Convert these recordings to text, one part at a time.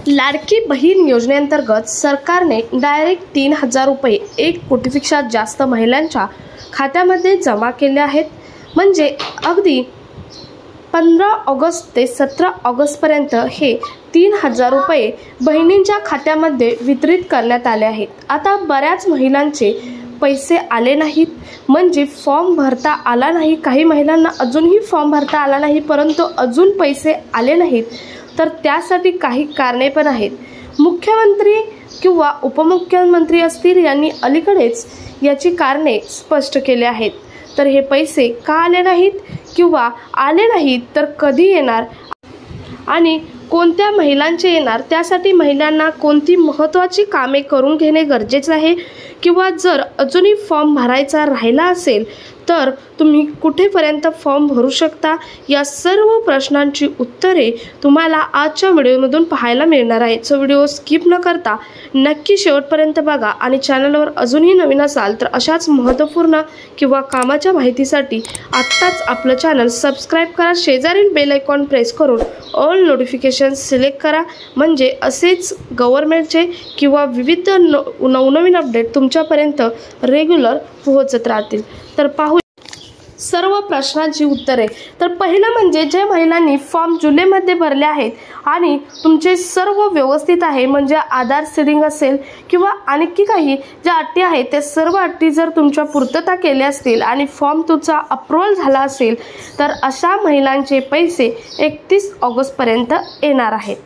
लाडकी बहीण योजनेअंतर्गत सरकारने डायरेक्ट 3,000 रुपये 1 कोटीपेक्षा जास्त महिलांच्या खात्यामध्ये जमा केले आहेत। म्हणजे अगदी 15 ऑगस्ट ते 17 ऑगस्टपर्यंत हे 3,000 रुपये बहिणींच्या खात्यामध्ये वितरित करण्यात आले आहेत। आता बऱ्याच महिलांचे पैसे आले नाहीत, म्हणजे फॉर्म भरता आला नाही। काही महिलांना अजूनही फॉर्म भरता आला नाही, परंतु अजून पैसे आले नाहीत। तर त्यासाठी काही कारणे पण आहेत। मुख्यमंत्री किंवा उपमुख्यमंत्री असतील यांनी अलीकडेच याची कारणे स्पष्ट केली आहेत। तर हे पैसे का आले नाहीत किंवा आले नाहीत तर कधी येणार आणि कोणत्या महिलांचे येणार, त्यासाठी महिलांना कोणती महत्त्वाची कामे करून घेणे गरजेचे आहे किंवा जर अजूनही फॉर्म भरायचा राहिला असेल तर तुम्ही कुठेपर्यंत फॉर्म भरू शकता, या सर्व प्रश्नांची उत्तरे तुम्हाला आजच्या व्हिडिओमधून पाहायला मिळणार आहेत। सो व्हिडिओ स्किप न करता नक्की शेवटपर्यंत बघा आणि चॅनलवर अजूनही नवीन असाल तर अशाच महत्त्वपूर्ण किंवा कामाच्या माहितीसाठी आत्ताच आपलं चॅनल सबस्क्राईब करा। शेजारील बेल आयकॉन प्रेस करून ऑल नोटिफिकेशन सिलेक्ट करा, म्हणजे असेच गव्हर्नमेंटचे किंवा विविध नवनवीन अपडेट तुमच्यापर्यंत रेग्युलर पोहोचत राहतील। तर पाहू सर्व प्रश्नांची उत्तरे। तर पहिलं म्हणजे जे महिलांनी फॉर्म जुलैमध्ये भरले आहेत आणि तुमचे सर्व व्यवस्थित आहे, म्हणजे आधार सीडिंग असेल किंवा आणखी काही ज्या अटी आहेत त्या सर्व अटी जर तुमच्या पूर्तता केल्या असतील आणि फॉर्म तुमचा अप्रूव्हल झाला असेल तर अशा महिलांचे पैसे 31 ऑगस्टपर्यंत येणार आहेत।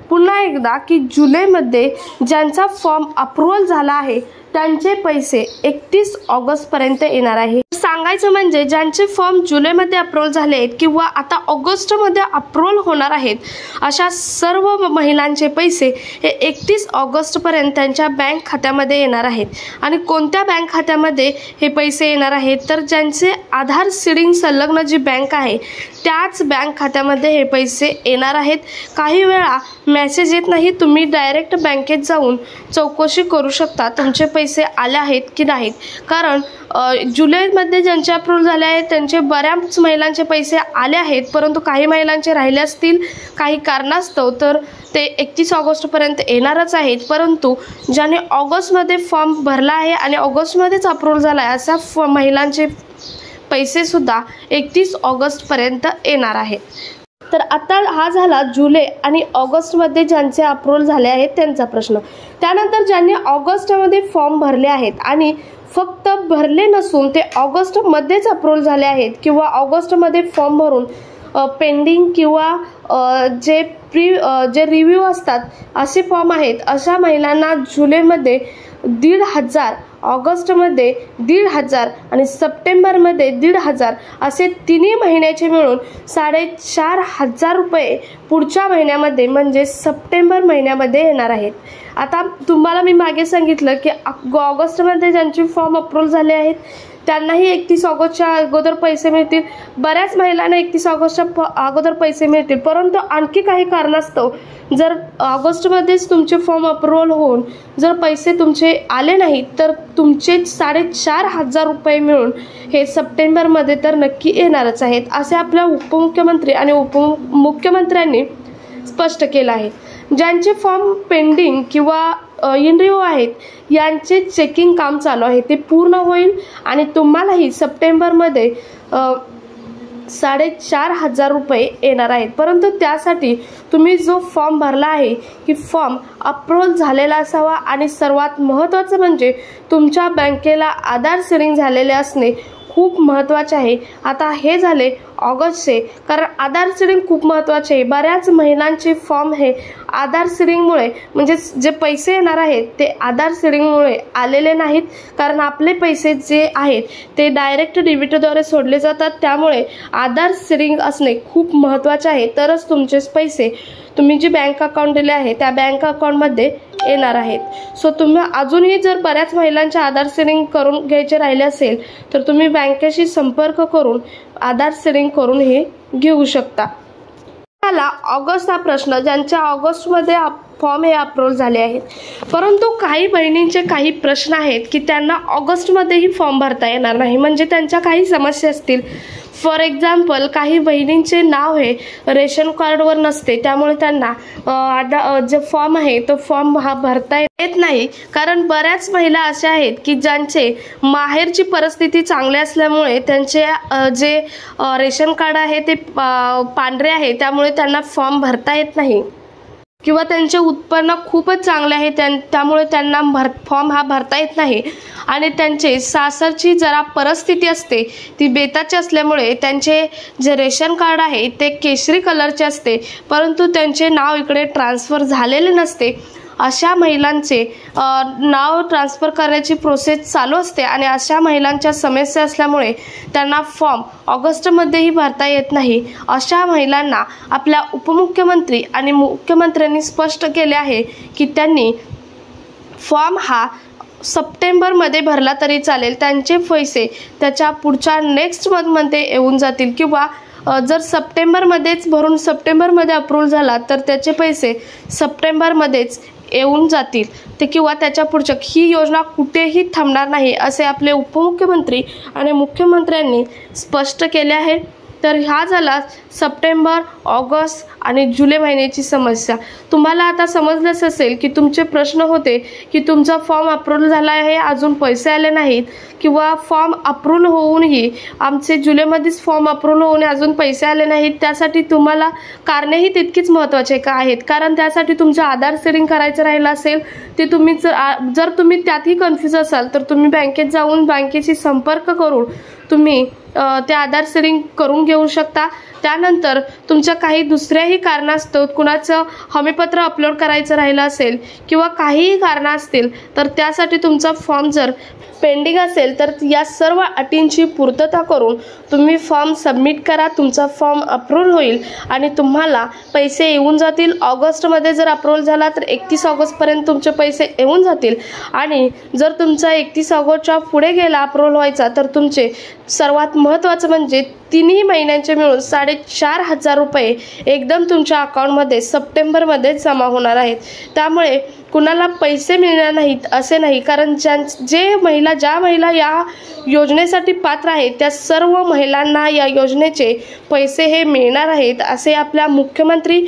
पुन्हा एकदा की जुलैमध्ये ज्यांचा फॉर्म अप्रूव्हल झाला आहे त्यांचे पैसे 31 ऑगस्टपर्यंत येणार आहे। सांगायचं म्हणजे ज्यांचे फॉर्म जुलैमध्ये अप्रूव्हल झाले आहेत किंवा आता ऑगस्टमध्ये अप्रूव्हल होणार आहेत अशा सर्व महिलांचे पैसे हे 31 ऑगस्टपर्यंत त्यांच्या बँक खात्यामध्ये येणार आहेत। आणि कोणत्या बँक खात्यामध्ये हे पैसे येणार आहेत तर ज्यांचे आधार सीडिंग संलग्न जी बँक आहे त्याच बँक खात्यामध्ये हे पैसे येणार आहेत। काही वेळा मेसेज येत नाही, तुम्ही डायरेक्ट बँकेत जाऊन चौकशी करू शकता तुमचे पैसे आले आहेत की नाहीत, कारण जुलैमध्ये ज्यांचे अप्रूव्हल झाले आहेत त्यांचे बऱ्याच महिलांचे पैसे आले आहेत, परंतु काही महिलांचे राहिले असतील काही कारणास्तव तर ते 31 ऑगस्टपर्यंत येणारच आहेत। परंतु ज्याने ऑगस्टमध्ये फॉर्म भरला आहे आणि ऑगस्टमध्येच अप्रूव्हल झाला आहे अशा महिलांचे पैसे सुद्धा 31 ऑगस्टपर्यंत येणार आहेत। तर आता हा झाला जुलै आणि ऑगस्टमध्ये ज्यांचे अप्रूव्हल झाले आहेत त्यांचा प्रश्न। त्यानंतर ज्यांनी ऑगस्टमध्ये फॉर्म भरले आहेत आणि फक्त भरले नसून ते ऑगस्टमध्येच अप्रूव्हल झाले आहेत किंवा ऑगस्टमध्ये फॉर्म भरून पेंडिंग किंवा जे रिव्ह्यू असतात असे फॉर्म आहेत, अशा महिलांना जुलैमध्ये 1,500, ऑगस्टमध्ये 1,500 आणि सप्टेंबरमध्ये 1,500 असे तिन्ही महिन्याचे मिळून 4,500 रुपये पुढच्या महिन्यामध्ये म्हणजे सप्टेंबर महिन्यामध्ये येणार आहेत। आता तुम्हाला मी मागे सांगितलं की ऑगस्टमध्ये ज्यांचे फॉर्म अप्रूव्हल झाले आहेत त्यांनाही 31 ऑगस्टच्या अगोदर पैसे मिळतील, बऱ्याच महिलांना 31 ऑगस्टच्या अगोदर पैसे मिळतील, परंतु आणखी काही कारणास्तव जर ऑगस्टमध्येच तुमचे फॉर्म अप्रूव्हल होऊन जर पैसे तुमचे आले नाहीत तर तुमचे 4,500 रुपये मिळून हे सप्टेंबरमध्ये तर नक्की येणारच आहेत, असे आपल्या उपमुख्यमंत्री आणि उपमुख्यमंत्र्यांनी स्पष्ट केलं आहे। ज्यांचे फॉर्म पेंडिंग किंवा इन रिव्ह्यू आहेत यांचे चेकिंग काम चालू आहे, ते पूर्ण होईल आणि तुम्हालाही सप्टेंबरमध्ये 4,500 रुपये येणार आहेत। परंतु त्यासाठी तुम्ही जो फॉर्म भरला आहे की फॉर्म अप्रूव्हल झालेला असावा आणि सर्वात महत्त्वाचं म्हणजे तुमच्या बँकेला आधार सीडिंग झालेले असणे खूप महत्त्वाचे आहे। आता हे झाले ऑगस्टचे, कारण आधार सीडिंग खूप महत्त्वाचे आहे। बऱ्याच महिलांचे फॉर्म हे आधार सीडिंगमुळे म्हणजे जे पैसे येणार आहेत ते आधार सीडिंगमुळे आलेले नाहीत, कारण आपले पैसे जे आहेत ते डायरेक्ट डीबीटीद्वारे सोडले जातात, त्यामुळे आधार सीडिंग असणे खूप महत्त्वाचे आहे, तरच तुमचे पैसे तुम्ही जी बँक अकाउंट दिले आहे त्या बँक अकाउंटमध्ये येणार आहेत। सो तुम्ही अजूनही जर बऱ्याच महिलांचे आधार सीडिंग करून घ्यायचे राहिले असेल तर तुम्ही बँकेशी संपर्क करून आधार सीडिंग करून हे घेऊ शकता। ऑगस्ट हा प्रश्न, ज्यांच्या ऑगस्टमध्ये फॉर्म हे अप्रूव्ह झाले आहेत. परंतु काही बहिणींचे काही प्रश्न आहेत की त्यांना ऑगस्टमध्येही फॉर्म भरता येणार नाही, म्हणजे त्यांच्या काही समस्या असतील. फॉर एक्झाम्पल, काही बहिणींचे नाव हे रेशन कार्डवर नसते, त्यामुळे त्यांना जे फॉर्म आहे तो फॉर्म हा भरता येत नाही. कारण बऱ्याच महिला अशा आहेत की ज्यांचे माहेरची परिस्थिती चांगली असल्यामुळे त्यांचे जे रेशन कार्ड आहे ते पांढरे आहे, त्यामुळे त्यांना फॉर्म भरता येत नाही. किंवा त्यांचे उत्पन्न खूपच चांगले आहे त्यामुळे त्यांना फॉर्म हा भरता येत नाही. आणि त्यांचे सासरची जरा परिस्थिती असते ती बेताची असल्यामुळे त्यांचे जे रेशन कार्ड आहे ते केशरी कलरचे असते, परंतु त्यांचे नाव इकडे ट्रान्सफर झालेले नसते. अशा महिलांचे नाव ट्रान्सफर करण्याची प्रोसेस चालू असते आणि अशा महिलांच्या समस्या असल्यामुळे त्यांना फॉर्म ऑगस्टमध्येही भरता येत नाही. अशा महिलांना आपल्या उपमुख्यमंत्री आणि मुख्यमंत्र्यांनी स्पष्ट केले आहे की त्यांनी फॉर्म हा सप्टेंबरमध्ये भरला तरी चालेल, त्यांचे पैसे त्याच्या पुढच्या नेक्स्ट मंथमध्ये येऊन जातील. किंवा जर सप्टेंबरमध्येच भरून सप्टेंबरमध्ये अप्रूव्ह झाला तर त्याचे पैसे सप्टेंबरमध्येच येऊन जातील ते, किंवा त्याच्या पुढच्या ही योजना कुठेही थांबणार नाही असे आपले उपमुख्यमंत्री आणि मुख्यमंत्र्यांनी स्पष्ट केले आहे. तर हा झाला सप्टेंबर, ऑगस्ट आणि जुलै महिन्याची समस्या. तुम्हाला आता समजलंच असेल की तुमचे प्रश्न होते की तुमचा फॉर्म अप्रूव्ह झाला आहे, अजून पैसे आले नाहीत, किंवा फॉर्म अप्रूव्ह होऊनही आमचे जुलैमध्येच फॉर्म अप्रूव्ह होऊन अजून पैसे आले नाहीत. त्यासाठी तुम्हाला कारणेही तितकीच महत्त्वाचे आहेत. कारण त्यासाठी तुमचं आधार सेडिंग करायचं राहिलं असेल ते तुम्ही जर तुम्ही त्यातही कन्फ्यूज असाल तर तुम्ही बँकेत जाऊन बँकेशी संपर्क करून तुम्ही ते आधार सेडिंग करून घेऊ शकता. त्यानंतर तुमच्या काही दुसऱ्याही कारणास्तव कुणाचं हमीपत्र अपलोड करायचं राहिलं असेल किंवा काहीही कारणं असतील तर त्यासाठी तुमचा फॉर्म जर पेंडिंग असेल तर या सर्व अटींची पूर्तता करून तुम्ही फॉर्म सबमिट करा. तुमचा फॉर्म अप्रूव्ह होईल आणि तुम्हाला पैसे येऊन जातील. ऑगस्टमध्ये जर अप्रूव्ह झाला तर 31 ऑगस्टपर्यंत तुमचे पैसे येऊन जातील. आणि जर तुमचा 31 ऑगस्टच्या पुढे गेला अप्रूव्ह व्हायचा तर तुमचे सर्वात महत्त्वाचं म्हणजे तिन्ही महिन्यांचे मिळून 4,500 रुपये एकदम तुमच्या अकाउंटमध्ये सप्टेंबरमध्ये जमा होणार आहेत. त्यामुळे कुणाला पैसे मिळणार नाहीत असे नाही, कारण ज्या महिला या योजनेसाठी पात्र आहेत त्या सर्व महिलांना या योजनेचे पैसे हे मिळणार आहेत असे आपल्या मुख्यमंत्री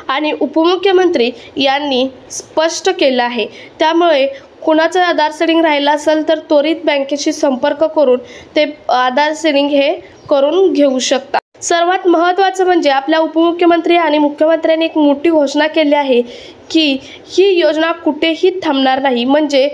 आणि उपमुख्यमंत्री यांनी स्पष्ट केलं आहे. त्यामुळे कुणाचं आधार सेडिंग राहिलं असेल तर त्वरित बँकेशी संपर्क करून ते आधार सेडिंग हे करून घेऊ शकता. सर्वात महत्त्वाचं म्हणजे आपल्या उपमुख्यमंत्री आणि मुख्यमंत्र्यांनी एक मोठी घोषणा केली आहे की ही योजना कुठेही थांबणार नाही. म्हणजे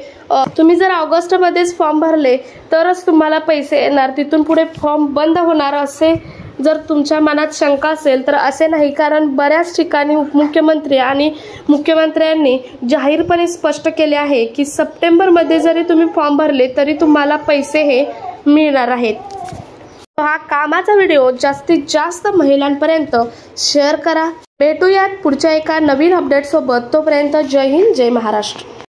तुम्ही जर ऑगस्टमध्येच फॉर्म भरले तरच तुम्हाला पैसे येणार, तिथून पुढे फॉर्म बंद होणार असे जर तुमच्या मनात शंका असेल तर असे नाही. कारण बऱ्याच ठिकाणी उपमुख्यमंत्री आणि मुख्यमंत्र्यांनी जाहीरपणे स्पष्ट केले आहे की सप्टेंबरमध्ये जरी तुम्ही फॉर्म भरले तरी तुम्हाला पैसे हे मिळणार आहेत. हा कामाचा व्हिडिओ जास्तीत जास्त महिलांपर्यंत शेअर करा. भेटूयात पुढच्या एका नवीन अपडेट सोबत. तोपर्यंत जय हिंद, जय महाराष्ट्र.